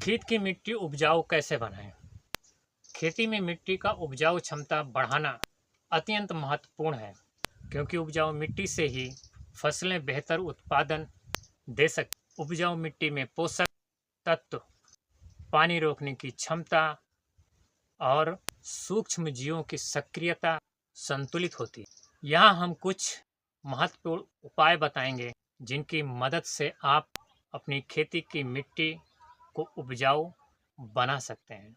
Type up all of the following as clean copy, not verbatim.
खेत की मिट्टी उपजाऊ कैसे बनाएं? खेती में मिट्टी का उपजाऊ क्षमता बढ़ाना अत्यंत महत्वपूर्ण है, क्योंकि उपजाऊ मिट्टी से ही फसलें बेहतर उत्पादन दे सकती। उपजाऊ मिट्टी में पोषक तत्व, पानी रोकने की क्षमता और सूक्ष्म जीवों की सक्रियता संतुलित होती है। यहाँ हम कुछ महत्वपूर्ण उपाय बताएंगे जिनकी मदद से आप अपनी खेती की मिट्टी को उपजाऊ बना सकते हैं।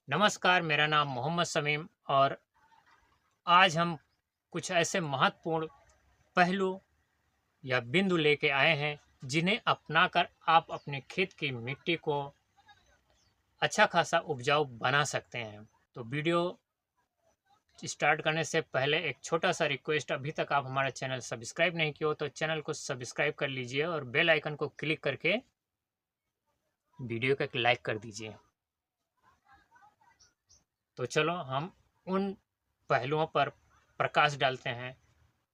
नमस्कार, मेरा नाम मोहम्मद समीम और आज हम कुछ ऐसे महत्वपूर्ण पहलू या बिंदु लेके आए हैं जिन्हें अपनाकर आप अपने खेत की मिट्टी को अच्छा खासा उपजाऊ बना सकते हैं। तो वीडियो स्टार्ट करने से पहले एक छोटा सा रिक्वेस्ट, अभी तक आप हमारा चैनल सब्सक्राइब नहीं किया हो तो चैनल को सब्सक्राइब कर लीजिए और बेल आइकन को क्लिक करके वीडियो को एक लाइक कर दीजिए। तो चलो हम उन पहलुओं पर प्रकाश डालते हैं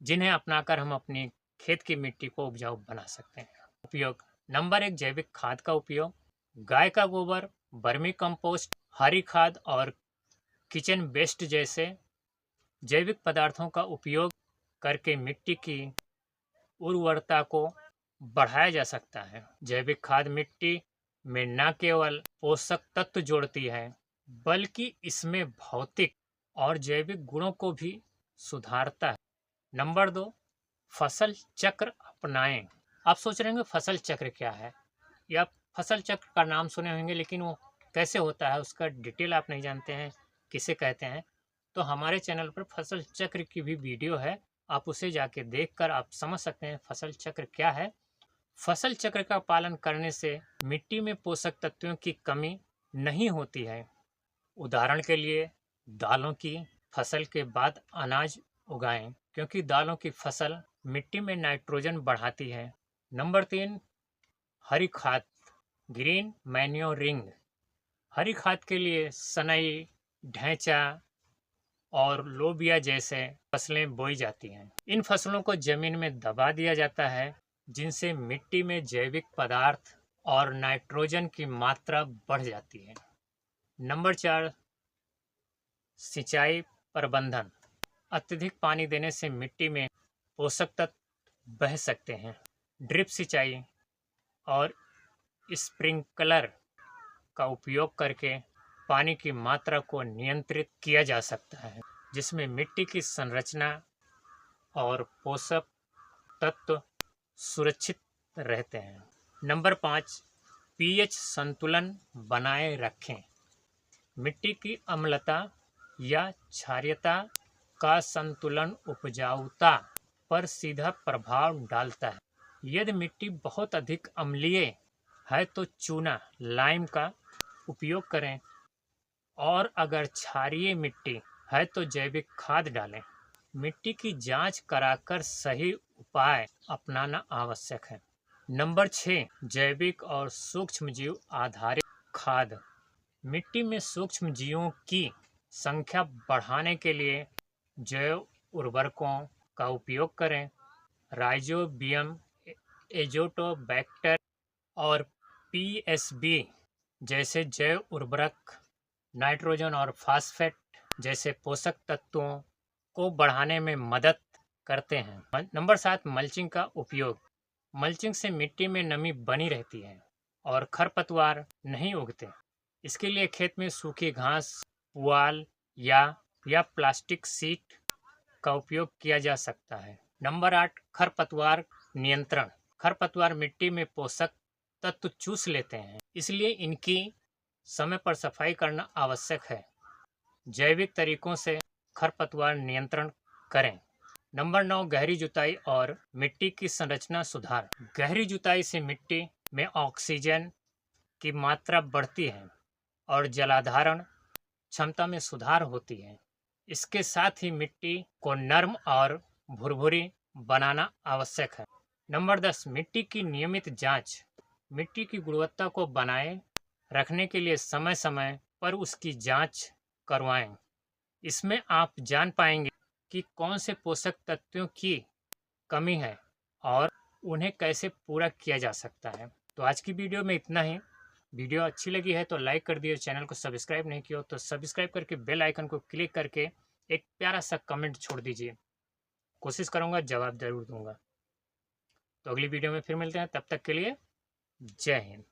जिन्हें अपनाकर हम अपनी खेत की मिट्टी को उपजाऊ बना सकते हैं। उपयोग: नंबर 1, जैविक खाद का उपयोग। गाय का गोबर, वर्मी कंपोस्ट, हरी खाद और किचन वेस्ट जैसे जैविक पदार्थों का उपयोग करके मिट्टी की उर्वरता को बढ़ाया जा सकता है। जैविक खाद मिट्टी में न केवल पोषक तत्व जोड़ती है बल्कि इसमें भौतिक और जैविक गुणों को भी सुधारता है। नंबर 2, फसल चक्र अपनाएं। आप सोच रहे होंगे फसल चक्र क्या है, या फसल चक्र का नाम सुने होंगे लेकिन वो कैसे होता है उसका डिटेल आप नहीं जानते हैं, किसे कहते हैं, तो हमारे चैनल पर फसल चक्र की भी वीडियो है, आप उसे जाके देखकर आप समझ सकते हैं फसल चक्र क्या है। फसल चक्र का पालन करने से मिट्टी में पोषक तत्वों की कमी नहीं होती है। उदाहरण के लिए दालों की फसल के बाद अनाज उगाएं, क्योंकि दालों की फसल मिट्टी में नाइट्रोजन बढ़ाती है। नंबर 3, हरी खाद, ग्रीन मैन्योरिंग। हरी खाद के लिए सनई, ढैंचा और लोबिया जैसे फसलें बोई जाती हैं। इन फसलों को जमीन में दबा दिया जाता है, जिनसे मिट्टी में जैविक पदार्थ और नाइट्रोजन की मात्रा बढ़ जाती है। नंबर 4, सिंचाई प्रबंधन। अत्यधिक पानी देने से मिट्टी में पोषक तत्व बह सकते हैं। ड्रिप सिंचाई और स्प्रिंकलर का उपयोग करके पानी की मात्रा को नियंत्रित किया जा सकता है, जिसमें मिट्टी की संरचना और पोषक तत्व सुरक्षित रहते हैं। नंबर 5, पीएच संतुलन बनाए रखें। मिट्टी की अम्लता या क्षारीयता का संतुलन उपजाऊता पर सीधा प्रभाव डालता है। यदि मिट्टी बहुत अधिक अम्लीय है तो चूना, लाइम का उपयोग करें, और अगर क्षारीय मिट्टी है तो जैविक खाद डालें। मिट्टी की जांच कराकर सही उपाय अपनाना आवश्यक है। नंबर 6, जैविक और सूक्ष्मजीव आधारित खाद। मिट्टी में सूक्ष्म जीवों की संख्या बढ़ाने के लिए जैव उर्वरकों का उपयोग करें। राइजोबियम, एजोटोबैक्टर और पीएसबी जैसे जैव उर्वरक नाइट्रोजन और फास्फेट जैसे पोषक तत्वों को बढ़ाने में मदद करते हैं। नंबर 7, मल्चिंग का उपयोग। मल्चिंग से मिट्टी में नमी बनी रहती है और खरपतवार नहीं उगते। इसके लिए खेत में सूखी घास, पुआल या प्लास्टिक शीट का उपयोग किया जा सकता है। नंबर 8, खरपतवार नियंत्रण। खरपतवार मिट्टी में पोषक तत्व चूस लेते हैं, इसलिए इनकी समय पर सफाई करना आवश्यक है। जैविक तरीकों से खरपतवार नियंत्रण करें। नंबर 9, गहरी जुताई और मिट्टी की संरचना सुधार। गहरी जुताई से मिट्टी में ऑक्सीजन की मात्रा बढ़ती है और जलाधारण क्षमता में सुधार होती है। इसके साथ ही मिट्टी को नर्म और भुरभुरी बनाना आवश्यक है। नंबर 10, मिट्टी की नियमित जांच। मिट्टी की गुणवत्ता को बनाए रखने के लिए समय समय पर उसकी जांच करवाएं। इसमें आप जान पाएंगे कि कौन से पोषक तत्वों की कमी है और उन्हें कैसे पूरा किया जा सकता है। तो आज की वीडियो में इतना ही। वीडियो अच्छी लगी है तो लाइक कर दिए, चैनल को सब्सक्राइब नहीं किया हो तो सब्सक्राइब करके बेल आइकन को क्लिक करके एक प्यारा सा कमेंट छोड़ दीजिए। कोशिश करूँगा जवाब ज़रूर दूँगा। तो अगली वीडियो में फिर मिलते हैं, तब तक के लिए जय हिंद।